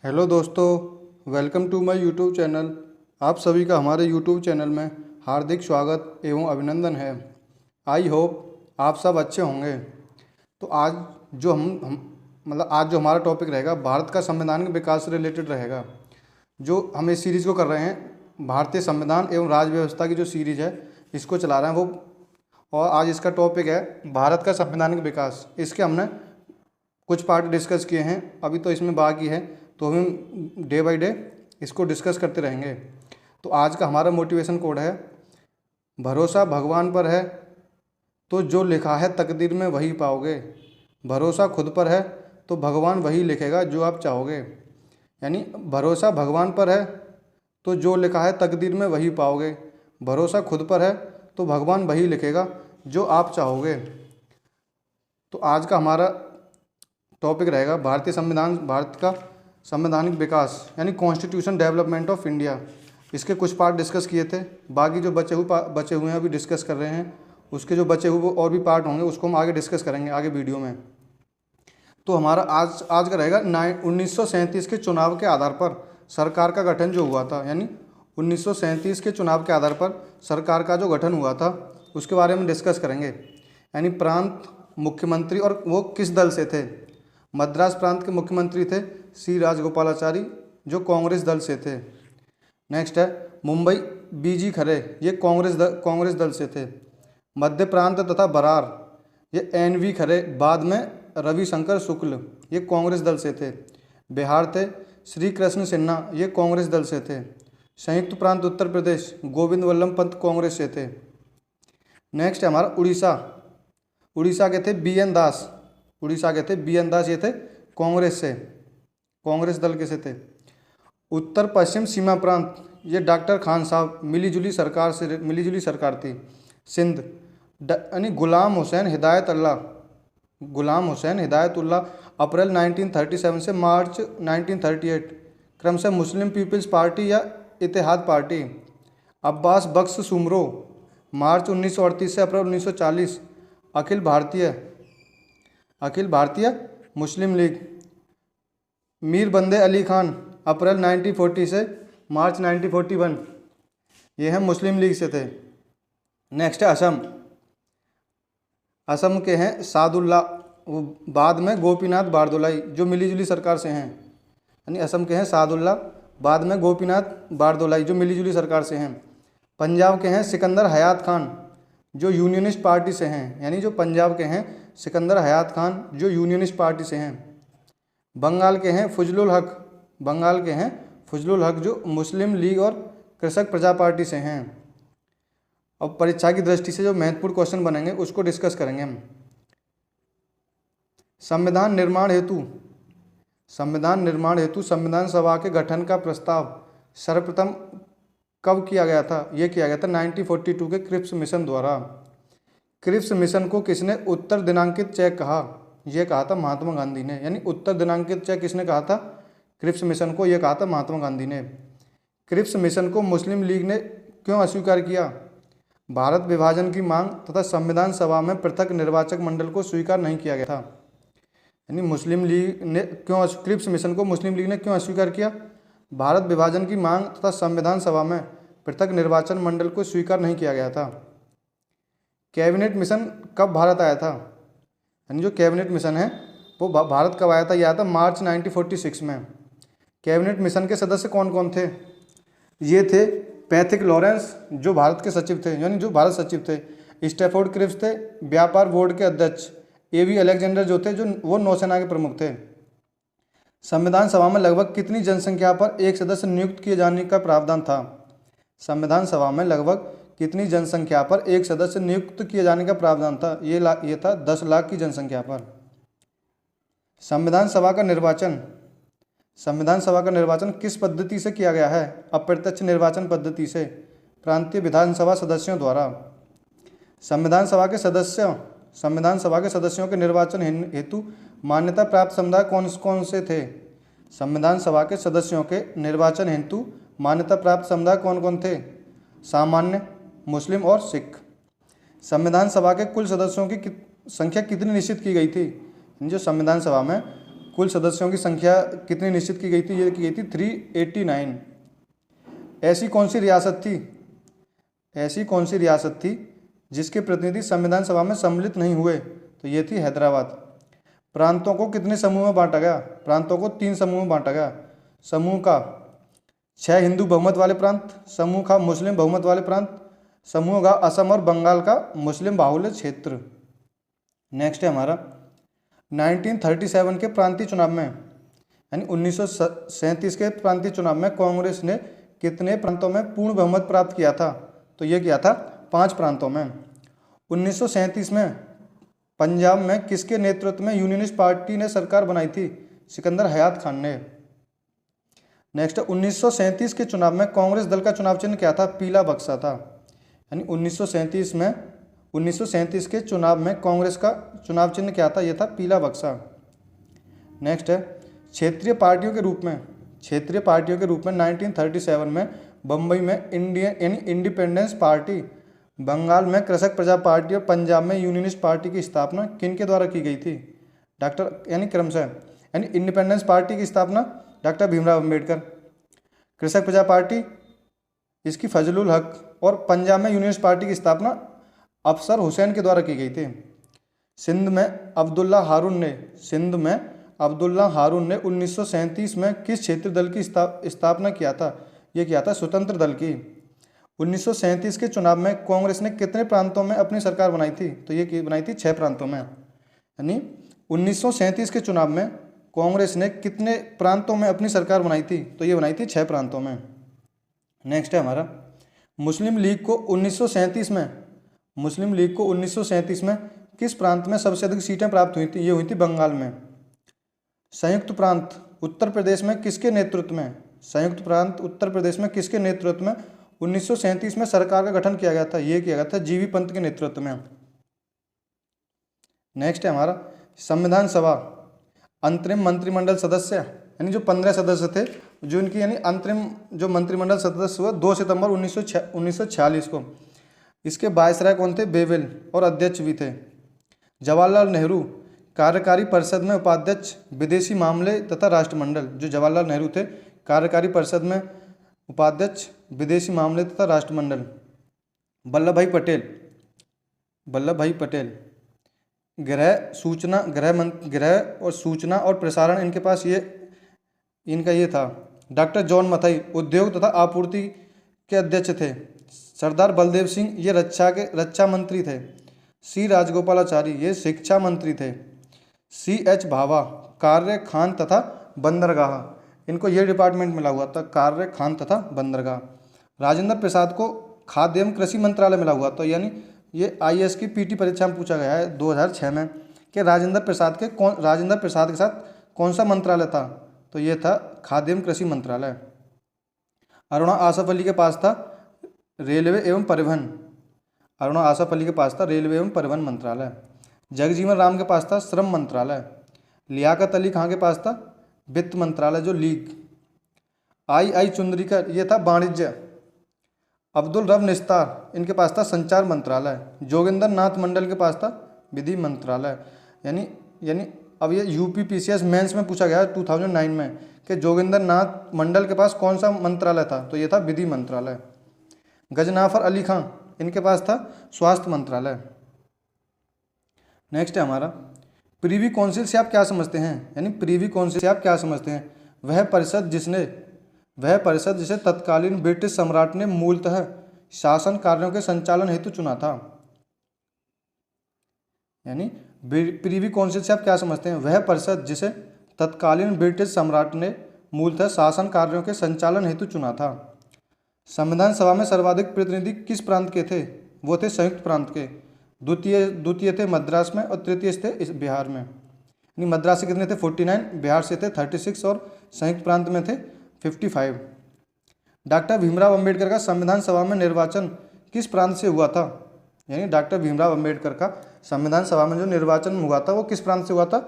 Hello दोस्तों, welcome to my YouTube channel. आप सभी का हमारे यूट्यूब चैनल में हार्दिक स्वागत एवं अभिनंदन है। आई होप आप सब अच्छे होंगे। तो आज जो आज जो हमारा टॉपिक रहेगा भारत का संवैधानिक विकास से रिलेटेड रहेगा। जो हम इस सीरीज़ को कर रहे हैं, भारतीय संविधान एवं राज्य व्यवस्था की जो सीरीज़ है इसको चला रहे हैं वो। और आज इसका टॉपिक है भारत का संवैधानिक विकास। इसके हमने कुछ पार्ट डिस्कस किए हैं, अभी तो इसमें बाकी है, तो हम डे बाय डे इसको डिस्कस करते रहेंगे। तो आज का हमारा मोटिवेशन कोड है, भरोसा भगवान पर है तो जो लिखा है तकदीर में वही पाओगे। भरोसा खुद पर है तो भगवान वही लिखेगा जो आप चाहोगे। यानी भरोसा भगवान पर है तो जो लिखा है तकदीर में वही पाओगे। भरोसा खुद पर है तो भगवान वही लिखेगा जो आप चाहोगे। तो आज का हमारा टॉपिक रहेगा भारत का संवैधानिक विकास, यानी कॉन्स्टिट्यूशन डेवलपमेंट ऑफ इंडिया। इसके कुछ पार्ट डिस्कस किए थे, बाकी जो बचे हुए हैं अभी डिस्कस कर रहे हैं। उसके जो बचे हुए और भी पार्ट होंगे उसको हम आगे डिस्कस करेंगे आगे वीडियो में। तो हमारा आज का रहेगा 1937 के चुनाव के आधार पर सरकार का गठन जो हुआ था, यानी 1937 के चुनाव के आधार पर सरकार का जो गठन हुआ था उसके बारे में डिस्कस करेंगे। यानी प्रांत मुख्यमंत्री, और वो किस दल से थे। मद्रास प्रांत के मुख्यमंत्री थे सी राजगोपालाचारी, जो कांग्रेस दल से थे। नेक्स्ट है मुंबई बीजी खरे, ये कांग्रेस दल से थे। मध्य प्रांत तथा बरार, ये एन वी खरे, बाद में रविशंकर शुक्ल, ये कांग्रेस दल से थे। बिहार थे श्री कृष्ण सिन्हा, ये कांग्रेस दल से थे। संयुक्त प्रांत उत्तर प्रदेश, गोविंद वल्लभ पंत कांग्रेस से थे। नेक्स्ट है हमारा उड़ीसा के थे बी एन दास, ये थे कांग्रेस से, कांग्रेस दल के से थे। उत्तर पश्चिम सीमा प्रांत, ये डॉक्टर खान साहब, मिली जुली सरकार थी। सिंध यानी गुलाम हुसैन हिदायतुल्लाह, अप्रैल 1937 से मार्च 1938, क्रमशः मुस्लिम पीपल्स पार्टी या इत्तेहाद पार्टी। अब्बास बख्श सुमरो, मार्च 1938 से अप्रैल 1940, अखिल भारतीय मुस्लिम लीग। मीर बंदे अली खान, अप्रैल 1940 से मार्च 1941, ये हैं मुस्लिम लीग से थे। नेक्स्ट है असम के हैं सादुल्ला, वो बाद में गोपीनाथ बारदोलाई, जो मिलीजुली सरकार से हैं। यानी असम के हैं सादुल्ला, बाद में गोपीनाथ बारदोलाई, जो मिलीजुली सरकार से हैं। पंजाब के हैं सिकंदर हयात खान, जो यूनियनिस्ट पार्टी से हैं। यानी जो पंजाब के हैं सिकंदर हयात खान, जो यूनियनिस्ट पार्टी से हैं। बंगाल के हैं फजलुल हक, जो मुस्लिम लीग और कृषक प्रजा पार्टी से हैं। अब परीक्षा की दृष्टि से जो महत्वपूर्ण क्वेश्चन बनेंगे उसको डिस्कस करेंगे हम। संविधान निर्माण हेतु संविधान सभा के गठन का प्रस्ताव सर्वप्रथम कब किया गया था। ये किया गया था 1942 के क्रिप्स मिशन द्वारा। क्रिप्स मिशन को किसने उत्तर दिनांकित चेक कहा। ये कहा था महात्मा गांधी ने। यानी उत्तर दिनांकित चेक किसने कहा था, क्रिप्स मिशन को, ये कहा था महात्मा गांधी ने। क्रिप्स मिशन को मुस्लिम लीग ने क्यों अस्वीकार किया। भारत विभाजन की मांग तथा संविधान सभा में पृथक निर्वाचक मंडल को स्वीकार नहीं किया गया था। यानी मुस्लिम लीग ने क्रिप्स मिशन को मुस्लिम लीग ने क्यों अस्वीकार किया। भारत विभाजन की मांग तथा संविधान सभा में पृथक निर्वाचन मंडल को स्वीकार नहीं किया गया था। कैबिनेट मिशन कब भारत आया था। यानी जो कैबिनेट मिशन है वो भारत कब आया था, यह आया था मार्च 1946 में। कैबिनेट मिशन के सदस्य कौन कौन थे। ये थे पैथिक लॉरेंस, जो भारत के सचिव थे, यानी जो भारत सचिव थे। स्टैफोर्ड क्रिप्स थे व्यापार बोर्ड के अध्यक्ष। एवी अलेक्जेंडर जो थे, जो वो नौसेना के प्रमुख थे। संविधान सभा में लगभग कितनी जनसंख्या पर एक सदस्य नियुक्त किए जाने का प्रावधान था। संविधान सभा में लगभग कितनी जनसंख्या पर एक सदस्य नियुक्त किए जाने का प्रावधान था। ये था 10 लाख की जनसंख्या पर। संविधान सभा का निर्वाचन किस पद्धति से किया गया है। अप्रत्यक्ष निर्वाचन पद्धति से, प्रांतीय विधानसभा सदस्यों द्वारा। संविधान सभा के सदस्यों के निर्वाचन हेतु मान्यता प्राप्त समुदाय कौन कौन से थे। संविधान सभा के सदस्यों के निर्वाचन हेतु मान्यता प्राप्त समुदाय कौन कौन थे। सामान्य, मुस्लिम और सिख। संविधान सभा के कुल सदस्यों की संख्या कितनी निश्चित की गई थी। जो संविधान सभा में कुल सदस्यों की संख्या कितनी निश्चित की गई थी? ये की गई थी 389। ऐसी कौन सी रियासत थी जिसके प्रतिनिधि संविधान सभा में सम्मिलित नहीं हुए? तो ये थी हैदराबाद। प्रांतों को कितने समूह में बांटा गया? प्रांतों को 3 समूह में बांटा गया। समूह का 6 हिंदू बहुमत वाले प्रांत, समूह का मुस्लिम बहुमत वाले प्रांत, समूह का असम और बंगाल का मुस्लिम बाहुल्य क्षेत्र। नेक्स्ट है हमारा 1937 के प्रांतीय चुनाव में, यानी 1937 के प्रांतीय चुनाव में कांग्रेस ने कितने प्रांतों में पूर्ण बहुमत प्राप्त किया था? तो ये किया था 5 प्रांतों में। 1937 में पंजाब में किसके नेतृत्व में यूनियनिस्ट पार्टी ने सरकार बनाई थी? सिकंदर हयात खान ने। नेक्स्ट 1937 के चुनाव में कांग्रेस दल का चुनाव चिन्ह क्या था? पीला बक्सा था। यानी 1937 के चुनाव में कांग्रेस का चुनाव चिन्ह क्या था? यह था पीला बक्सा। नेक्स्ट है क्षेत्रीय पार्टियों के रूप में 1937 में बम्बई में इंडिपेंडेंस पार्टी, बंगाल में कृषक प्रजा पार्टी और पंजाब में यूनियनिस्ट पार्टी की स्थापना किन के द्वारा की गई थी? इंडिपेंडेंस पार्टी की स्थापना डॉक्टर भीमराव अंबेडकर, कृषक प्रजा पार्टी इसकी फजलुल हक और पंजाब में यूनियनिस्ट पार्टी की स्थापना अफसर हुसैन के द्वारा की गई थी। सिंध में अब्दुल्ला हारून ने 1937 में किस क्षेत्रीय दल की स्थापना किया था? यह किया था स्वतंत्र दल की। 1937 के चुनाव में कांग्रेस ने कितने प्रांतों में अपनी सरकार बनाई थी? तो ये बनाई थी 6 प्रांतों में। यानी 1937 के चुनाव में कांग्रेस ने कितने प्रांतों में अपनी सरकार बनाई थी? तो ये बनाई थी 6 प्रांतों में। नेक्स्ट है हमारा मुस्लिम लीग को 1937 में किस प्रांत में सबसे अधिक सीटें प्राप्त हुई थी? ये हुई थी बंगाल में। संयुक्त प्रांत उत्तर प्रदेश में किसके नेतृत्व में 1937 में सरकार का गठन किया गया था? ये किया गया था जीवी पंत के नेतृत्व में। नेक्स्ट है हमारा संविधान सभा अंतरिम मंत्रिमंडल सदस्य, यानी जो 15 सदस्य थे, जो इनकी यानी अंतरिम जो मंत्रिमंडल सदस्य हुआ 2 सितंबर 1946 को। इसके वायसराय कौन थे? बेवेल, और अध्यक्ष भी थे। जवाहरलाल नेहरू कार्यकारी परिषद में उपाध्यक्ष, विदेशी मामले तथा राष्ट्रमंडल, जो जवाहरलाल नेहरू थे कार्यकारी परिषद में उपाध्यक्ष, विदेशी मामले तथा राष्ट्रमंडल। वल्लभ भाई पटेल गृह और सूचना और प्रसारण, इनके पास इनका ये था। डॉक्टर जॉन मथाई उद्योग तथा आपूर्ति के अध्यक्ष थे। सरदार बलदेव सिंह ये रक्षा मंत्री थे। सी राजगोपालाचारी ये शिक्षा मंत्री थे। CH भाभा कार्य, खान तथा बंदरगाह, इनको ये डिपार्टमेंट मिला हुआ था, कार्य, खान तथा बंदरगाह। राजेंद्र प्रसाद को खाद्य एवं कृषि मंत्रालय मिला हुआ था। यानी ये IAS की PT परीक्षा में पूछा गया है 2006 में कि राजेंद्र प्रसाद के साथ कौन सा मंत्रालय था? तो ये था खाद्य एवं कृषि मंत्रालय। अरुणा आसफ अली के पास था रेलवे एवं परिवहन मंत्रालय। जगजीवन राम के पास था श्रम मंत्रालय। लियाकत अली खां के पास था वित्त मंत्रालय, जो लीग। आई चुंदरीकर ये था वाणिज्य। अब्दुल रब निस्तार इनके पास था संचार मंत्रालय। जोगिंदर नाथ मंडल के पास था विधि मंत्रालय। यानी अब ये UPPCS मेंस में पूछा गया 2009 में कि जोगिंदर नाथ मंडल के पास कौन सा मंत्रालय था? तो ये था विधि मंत्रालय। गजनाफर अली खां इनके पास था स्वास्थ्य मंत्रालय। नेक्स्ट है हमारा प्रीवी काउंसिल से आप क्या समझते हैं? वह परिषद जिसे तत्कालीन ब्रिटिश सम्राट ने मूलतः शासन कार्यों के संचालन हेतु चुना था। यानी प्रीवी काउंसिल से आप क्या समझते हैं? वह परिषद जिसे तत्कालीन ब्रिटिश सम्राट ने मूलतः शासन कार्यों के संचालन हेतु चुना था। संविधान सभा में सर्वाधिक प्रतिनिधि किस प्रांत के थे? वो थे संयुक्त प्रांत के। द्वितीय थे मद्रास में और तृतीय थे इस बिहार में। यानी मद्रास से कितने थे? 49, बिहार से थे 36 और संयुक्त प्रांत में थे 55। डॉक्टर भीमराव अंबेडकर का संविधान सभा में निर्वाचन किस प्रांत से हुआ था? यानी डॉक्टर भीमराव अंबेडकर का संविधान सभा में जो निर्वाचन हुआ था वो किस प्रांत से हुआ था?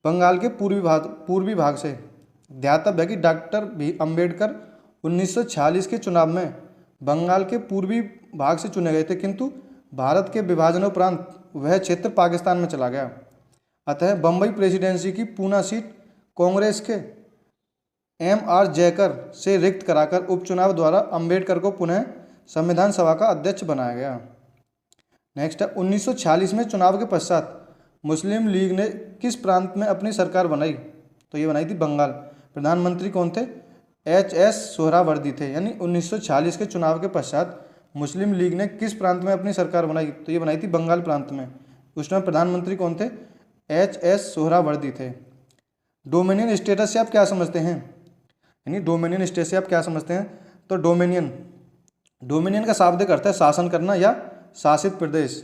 बंगाल के पूर्वी भाग से। ध्यातव्य है कि डॉक्टर अंबेडकर 1946 के चुनाव में बंगाल के पूर्वी भाग से चुने गए थे, किंतु भारत के विभाजनोपरांत वह क्षेत्र पाकिस्तान में चला गया। अतः बम्बई प्रेसिडेंसी की पूना सीट कांग्रेस के M.R. जयकर से रिक्त कराकर उपचुनाव द्वारा अंबेडकर को पुनः संविधान सभा का अध्यक्ष बनाया गया। नेक्स्ट है 1946 में चुनाव के पश्चात मुस्लिम लीग ने किस प्रांत में अपनी सरकार बनाई? तो ये बनाई थी बंगाल। प्रधानमंत्री कौन थे? H.S. सोहरावर्दी थे। यानी 1946 के चुनाव के पश्चात मुस्लिम लीग ने किस प्रांत में अपनी सरकार बनाई? तो ये बनाई थी बंगाल प्रांत में। उसमें प्रधानमंत्री कौन थे? H.S. सोहरावर्दी थे। डोमिनियन स्टेटस से आप क्या समझते हैं? यानी डोमिनियन स्टेटस से आप क्या समझते हैं? तो डोमिनियन का शाब्दिक अर्थ है शासन करना या शासित प्रदेश,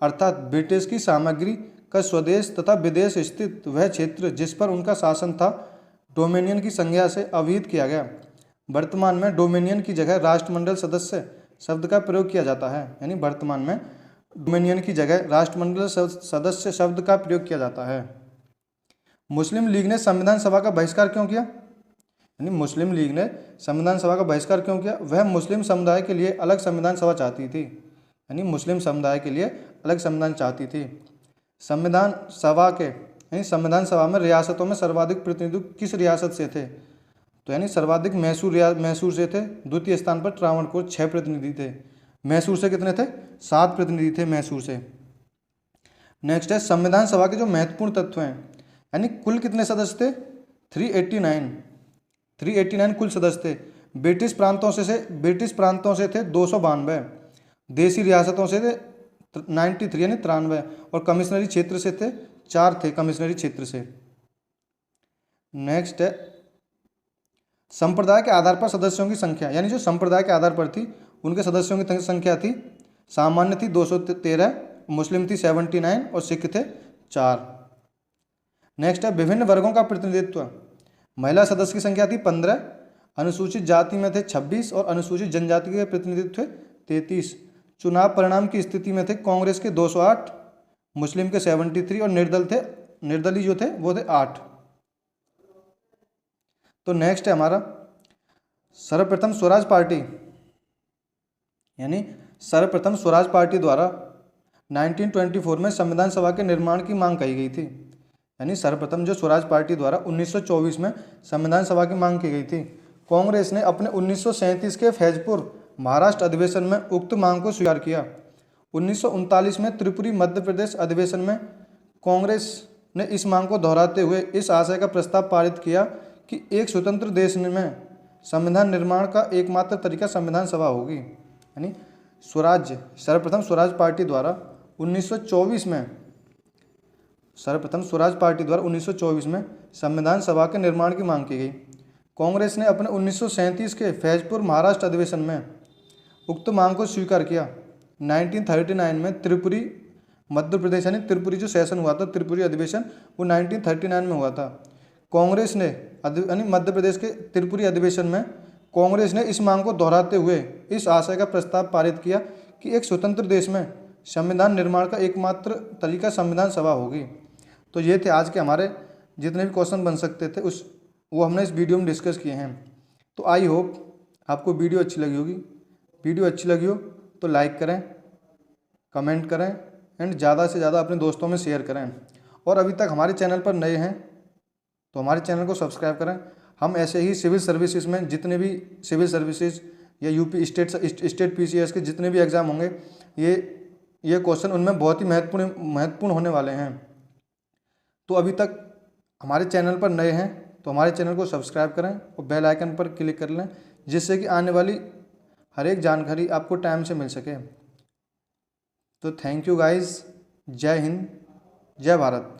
अर्थात ब्रिटिश की सामग्री का स्वदेश तथा विदेश स्थित वह क्षेत्र जिस पर उनका शासन था डोमिनियन की संज्ञा से अभिहित किया गया। वर्तमान में डोमिनियन की जगह राष्ट्रमंडल सदस्य शब्द का प्रयोग किया जाता है। यानी वर्तमान में डोमिनियन की जगह राष्ट्रमंडल सदस्य शब्द का प्रयोग किया जाता है। मुस्लिम लीग ने संविधान सभा का बहिष्कार क्यों किया? यानी मुस्लिम लीग ने संविधान सभा का बहिष्कार क्यों किया? वह मुस्लिम समुदाय के लिए अलग संविधान सभा चाहती थी। यानी मुस्लिम समुदाय के लिए अलग संविधान चाहती थी। संविधान सभा में रियासतों में सर्वाधिक प्रतिनिधि किस रियासत से थे? तो यानी सर्वाधिक मैसूर से थे। द्वितीय स्थान पर त्रावणकोर 6 प्रतिनिधि थे। मैसूर से कितने थे? 7 प्रतिनिधि थे मैसूर से। नेक्स्ट है संविधान सभा के जो महत्वपूर्ण तत्व हैं, यानी कुल कितने सदस्य थे? 389 कुल सदस्य थे। ब्रिटिश प्रांतों से थे 292, देशी रियासतों से थे 93 यानी 93, और कमिश्नरी क्षेत्र से थे 4 थे कमिश्नरी क्षेत्र से। नेक्स्ट है संप्रदाय के आधार पर सदस्यों की संख्या, यानी जो संप्रदाय के आधार पर थी उनके सदस्यों की संख्या थी सामान्य थी 213, मुस्लिम थी 79 और सिख थे 4। नेक्स्ट है विभिन्न वर्गों का प्रतिनिधित्व। महिला सदस्य की संख्या थी 15, अनुसूचित जाति में थे 26 और अनुसूचित जनजाति के प्रतिनिधित्व थे 33। चुनाव परिणाम की स्थिति में थे कांग्रेस के 208, मुस्लिम के 73 और निर्दलीय जो थे वो थे 8। तो नेक्स्ट है हमारा सर्वप्रथम स्वराज पार्टी, यानी सर्वप्रथम स्वराज पार्टी द्वारा 1924 में संविधान सभा के निर्माण की मांग कही गई थी। यानी सर्वप्रथम जो स्वराज पार्टी द्वारा 1924 में संविधान सभा की मांग की गई थी। कांग्रेस ने अपने 1937 के फैजपुर महाराष्ट्र अधिवेशन में उक्त मांग को स्वीकार किया। 1939 में त्रिपुरी मध्य प्रदेश अधिवेशन में कांग्रेस ने इस मांग को दोहराते हुए इस आशय का प्रस्ताव पारित किया कि एक स्वतंत्र देश में संविधान निर्माण का एकमात्र तरीका संविधान सभा होगी। यानी सर्वप्रथम स्वराज पार्टी द्वारा 1924 में संविधान सभा के निर्माण की मांग की गई। कांग्रेस ने अपने 1937 के फैजपुर महाराष्ट्र अधिवेशन में उक्त मांग को स्वीकार किया। 1939 में त्रिपुरी मध्य प्रदेश यानी त्रिपुरी जो सेशन हुआ था, त्रिपुरी अधिवेशन, वो 1939 में हुआ था। कांग्रेस ने यानी मध्य प्रदेश के त्रिपुरी अधिवेशन में कांग्रेस ने इस मांग को दोहराते हुए इस आशय का प्रस्ताव पारित किया कि एक स्वतंत्र देश में संविधान निर्माण का एकमात्र तरीका संविधान सभा होगी। तो ये थे आज के हमारे जितने भी क्वेश्चन बन सकते थे वो हमने इस वीडियो में डिस्कस किए हैं। तो आई होप आपको वीडियो अच्छी लगी होगी। वीडियो अच्छी लगी हो तो लाइक करें, कमेंट करें एंड ज़्यादा से ज़्यादा अपने दोस्तों में शेयर करें। और अभी तक हमारे चैनल पर नए हैं तो हमारे चैनल को सब्सक्राइब करें। हम ऐसे ही सिविल सर्विसेज में जितने भी सिविल सर्विसेज या यूपी स्टेट PCS के जितने भी एग्ज़ाम होंगे ये क्वेश्चन उनमें बहुत ही महत्वपूर्ण होने वाले हैं। तो अभी तक हमारे चैनल पर नए हैं तो हमारे चैनल को सब्सक्राइब करें और बेल आइकन पर क्लिक कर लें, जिससे कि आने वाली हर एक जानकारी आपको टाइम से मिल सके। तो थैंक यू गाइस। जय हिंद, जय भारत।